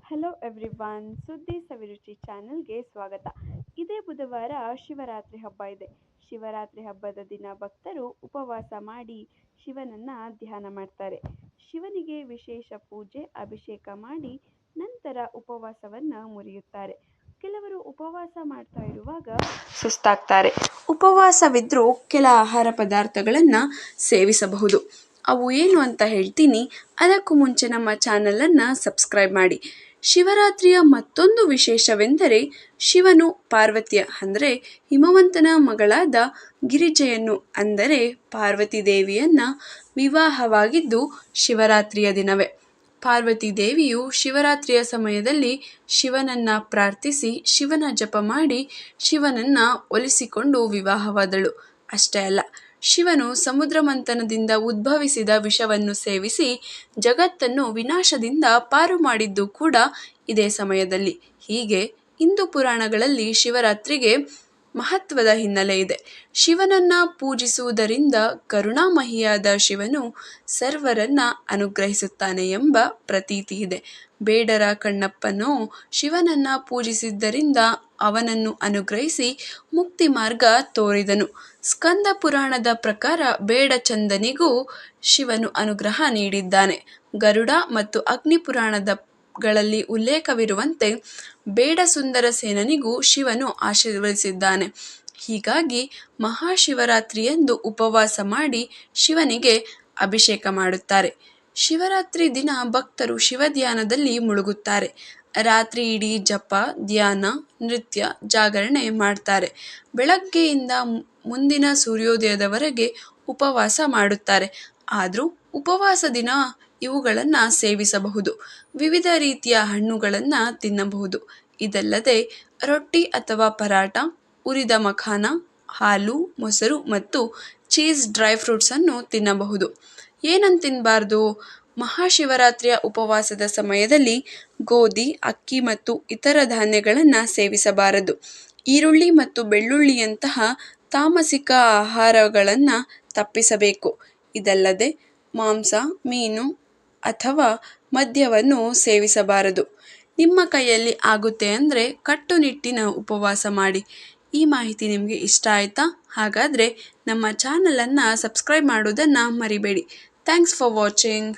Hello everyone, ಸುದ್ದಿ ಸವಿರುಚಿ ಚಾನೆಲ್ಗೆ ಸ್ವಾಗತ. ಇದೇ ಬುಧವಾರ ಶಿವರಾತ್ರಿ ಹಬ್ಬ ಇದೆ. ಶಿವರಾತ್ರಿ ಹಬ್ಬದ ದಿನ ಭಕ್ತರು ಉಪವಾಸ ಮಾಡಿ ಶಿವನನ್ನ ಧ್ಯಾನ ಮಾಡ್ತಾರೆ. ಶಿವನಿಗೆ ವಿಶೇಷ ಪೂಜೆ, ಅಭಿಷೇಕ ಮಾಡಿ ನಂತರ ಉಪವಾಸವನ್ನ ಮುರಿಯುತ್ತಾರೆ. ಕೆಲವರು ಉಪವಾಸ ಮಾಡ್ತಾ ಇರುವಾಗ ಸುಸ್ತಾಗ್ತಾರೆ. ಉಪವಾಸವಿದ್ರೂ ಕೆಲ ಆಹಾರ ಪದಾರ್ಥಗಳನ್ನು ಸೇವಿಸಬಹುದು. ಅವು ಏನು ಅಂತ ಹೇಳ್ತೀನಿ. ಅದಕ್ಕೂ ಮುಂಚೆ ನಮ್ಮ ಚಾನಲನ್ನು ಸಬ್ಸ್ಕ್ರೈಬ್ ಮಾಡಿ. ಶಿವರಾತ್ರಿಯ ಮತ್ತೊಂದು ವಿಶೇಷವೆಂದರೆ ಶಿವನು ಪಾರ್ವತಿಯ ಅಂದರೆ ಹಿಮವಂತನ ಮಗಳಾದ ಗಿರಿಜೆಯನ್ನು ಅಂದರೆ ಪಾರ್ವತಿ ದೇವಿಯನ್ನ ವಿವಾಹವಾಗಿದ್ದು ಶಿವರಾತ್ರಿಯ ದಿನವೇ. ಪಾರ್ವತಿ ದೇವಿಯು ಶಿವರಾತ್ರಿಯ ಸಮಯದಲ್ಲಿ ಶಿವನನ್ನ ಪ್ರಾರ್ಥಿಸಿ ಶಿವನ ಜಪ ಮಾಡಿ ಶಿವನನ್ನ ಒಲಿಸಿಕೊಂಡು ವಿವಾಹವಾದಳು. ಅಷ್ಟೇ ಅಲ್ಲ, ಶಿವನು ಸಮುದ್ರ ಮಂಥನದಿಂದ ಉದ್ಭವಿಸಿದ ವಿಷವನ್ನು ಸೇವಿಸಿ ಜಗತ್ತನ್ನು ವಿನಾಶದಿಂದ ಪಾರು ಮಾಡಿದ್ದು ಕೂಡ ಇದೇ ಸಮಯದಲ್ಲಿ. ಹೀಗೆ ಹಿಂದೂ ಪುರಾಣಗಳಲ್ಲಿ ಶಿವರಾತ್ರಿಗೆ ಮಹತ್ವದ ಹಿನ್ನೆಲೆ ಇದೆ. ಶಿವನನ್ನ ಪೂಜಿಸುವುದರಿಂದ ಕರುಣಾಮಹಿಯಾದ ಶಿವನು ಸರ್ವರನ್ನ ಅನುಗ್ರಹಿಸುತ್ತಾನೆ ಎಂಬ ಪ್ರತೀತಿ ಇದೆ. ಬೇಡರ ಕಣ್ಣಪ್ಪನು ಶಿವನನ್ನ ಪೂಜಿಸಿದ್ದರಿಂದ ಅವನನ್ನು ಅನುಗ್ರಹಿಸಿ ಮುಕ್ತಿ ಮಾರ್ಗ ತೋರಿದನು. ಸ್ಕಂದ ಪುರಾಣದ ಪ್ರಕಾರ ಬೇಡಚಂದನಿಗೂ ಶಿವನು ಅನುಗ್ರಹ ನೀಡಿದ್ದಾನೆ. ಗರುಡ ಮತ್ತು ಅಗ್ನಿ ಪುರಾಣಗಳಲ್ಲಿ ಉಲ್ಲೇಖವಿರುವಂತೆ ಬೇಡ ಸುಂದರ ಸೇನನಿಗೂ ಶಿವನು ಆಶೀರ್ವದಿಸಿದ್ದಾನೆ. ಹೀಗಾಗಿ ಮಹಾಶಿವರಾತ್ರಿಯಂದು ಉಪವಾಸ ಮಾಡಿ ಶಿವನಿಗೆ ಅಭಿಷೇಕ ಮಾಡುತ್ತಾರೆ. ಶಿವರಾತ್ರಿ ದಿನ ಭಕ್ತರು ಶಿವಧ್ಯಾನದಲ್ಲಿ ಮುಳುಗುತ್ತಾರೆ. ರಾತ್ರಿ ಇಡೀ ಜಪ, ಧ್ಯಾನ, ನೃತ್ಯ, ಜಾಗರಣೆ ಮಾಡ್ತಾರೆ. ಬೆಳಗ್ಗೆಯಿಂದ ಮುಂದಿನ ಸೂರ್ಯೋದಯದವರೆಗೆ ಉಪವಾಸ ಮಾಡುತ್ತಾರೆ. ಆದರೂ ಉಪವಾಸ ದಿನ ಇವುಗಳನ್ನು ಸೇವಿಸಬಹುದು. ವಿವಿಧ ರೀತಿಯ ಹಣ್ಣುಗಳನ್ನು ತಿನ್ನಬಹುದು. ಇದಲ್ಲದೆ ರೊಟ್ಟಿ ಅಥವಾ ಪರಾಟ, ಹುರಿದ ಮಖಾನ, ಹಾಲು, ಮೊಸರು ಮತ್ತು ಚೀಸ್, ಡ್ರೈ ಫ್ರೂಟ್ಸನ್ನು ತಿನ್ನಬಹುದು. ಏನನ್ನು ತಿನ್ನಬಾರ್ದು? ಮಹಾಶಿವರಾತ್ರಿಯ ಉಪವಾಸದ ಸಮಯದಲ್ಲಿ ಗೋಧಿ, ಅಕ್ಕಿ ಮತ್ತು ಇತರ ಧಾನ್ಯಗಳನ್ನು ಸೇವಿಸಬಾರದು. ಈರುಳ್ಳಿ ಮತ್ತು ಬೆಳ್ಳುಳ್ಳಿಯಂತಹ ತಾಮಸಿಕ ಆಹಾರಗಳನ್ನು ತಪ್ಪಿಸಬೇಕು. ಇದಲ್ಲದೆ ಮಾಂಸ, ಮೀನು ಅಥವಾ ಮದ್ಯವನ್ನು ಸೇವಿಸಬಾರದು. ನಿಮ್ಮ ಕೈಯಲ್ಲಿ ಆಗುತ್ತೆ ಅಂದರೆ ಕಟ್ಟುನಿಟ್ಟಿನ ಉಪವಾಸ ಮಾಡಿ. ಈ ಮಾಹಿತಿ ನಿಮಗೆ ಇಷ್ಟ ಆಯಿತಾ? ಹಾಗಾದರೆ ನಮ್ಮ ಚಾನಲನ್ನು ಸಬ್ಸ್ಕ್ರೈಬ್ ಮಾಡೋದನ್ನು ಮರಿಬೇಡಿ. Thanks for watching.